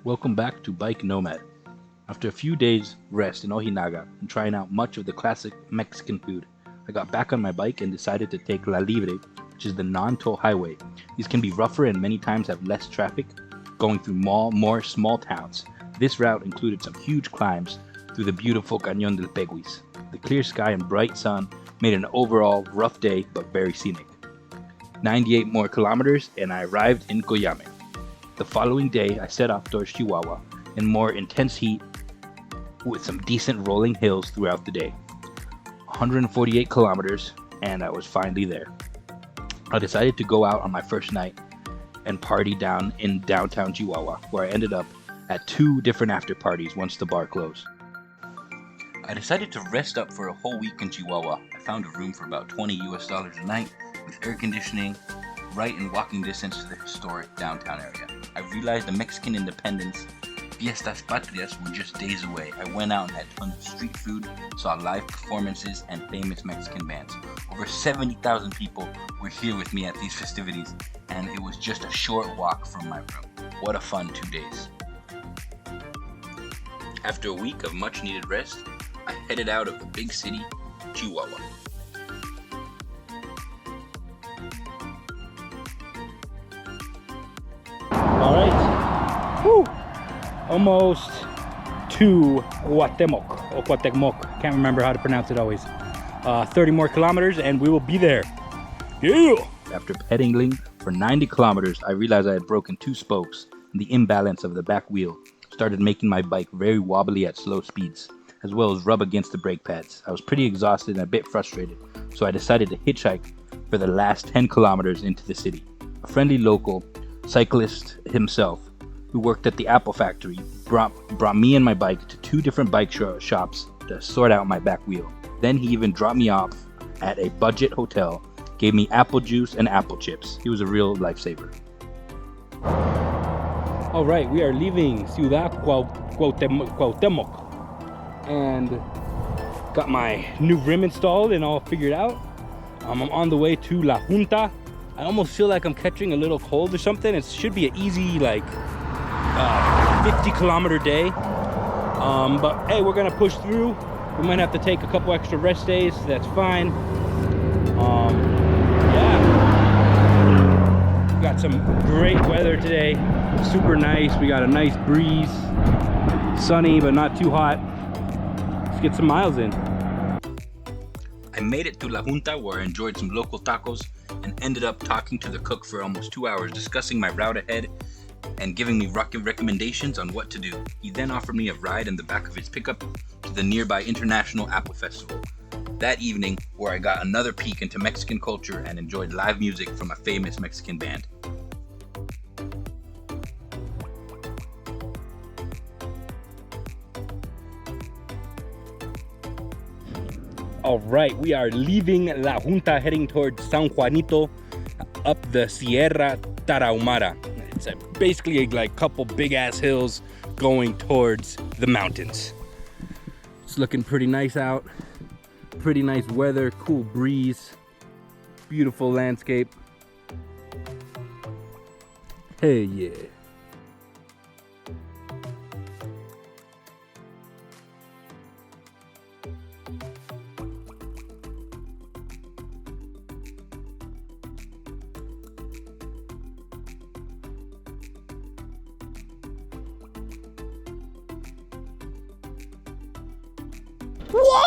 Welcome back to BikeNomad. After a few days rest in Ojinaga and trying out much of the classic Mexican food, I got back on my bike and decided to take La Libre, which is the non-toll highway. These can be rougher and many times have less traffic, going through more small towns. This route included some huge climbs through the beautiful Cañón del Peguis. The clear sky and bright sun made an overall rough day but very scenic. 98 more kilometers and I arrived in Coyame. The following day, I set off towards Chihuahua in more intense heat with some decent rolling hills throughout the day. 148 kilometers, and I was finally there. I decided to go out on my first night and party down in downtown Chihuahua, where I ended up at 2 different after parties once the bar closed. I decided to rest up for a whole week in Chihuahua. I found a room for about $20 a night with air conditioning, right in walking distance to the historic downtown area. I realized the Mexican independence, Fiestas Patrias, were just days away. I went out and had tons of street food, saw live performances and famous Mexican bands. Over 70,000 people were here with me at these festivities, and it was just a short walk from my room. What a fun 2 days. After a week of much needed rest, I headed out of the big city, Chihuahua. All right, woo! Almost to Cuauhtemoc, or Cuauhtemoc. Can't remember how to pronounce it always. 30 more kilometers and we will be there. Yeah! After pedaling for 90 kilometers, I realized I had broken 2 spokes and the imbalance of the back wheel started making my bike very wobbly at slow speeds, as well as rub against the brake pads. I was pretty exhausted and a bit frustrated, so I decided to hitchhike for the last 10 kilometers into the city. A friendly local cyclist himself, who worked at the Apple factory, brought me and my bike to 2 different bike shops to sort out my back wheel. Then he even dropped me off at a budget hotel, gave me apple juice and apple chips. He was a real lifesaver. All right, we are leaving Ciudad Cuauhtemoc and got my new rim installed and all figured out. I'm on the way to La Junta. I almost feel like I'm catching a little cold or something. It should be an easy 50-kilometer day. But hey, we're gonna push through. We might have to take a couple extra rest days. That's fine. Yeah. We got some great weather today. Super nice. We got a nice breeze. Sunny, but not too hot. Let's get some miles in. I made it to La Junta, where I enjoyed some local tacos and ended up talking to the cook for almost 2 hours, discussing my route ahead and giving me recommendations on what to do. He then offered me a ride in the back of his pickup to the nearby International Apple Festival that evening, where I got another peek into Mexican culture and enjoyed live music from a famous Mexican band. All right, we are leaving La Junta, heading towards San Juanito, up the Sierra Tarahumara. It's basically a couple big ass hills going towards the mountains. It's looking pretty nice out. Pretty nice weather, cool breeze, beautiful landscape. Hey, yeah. What?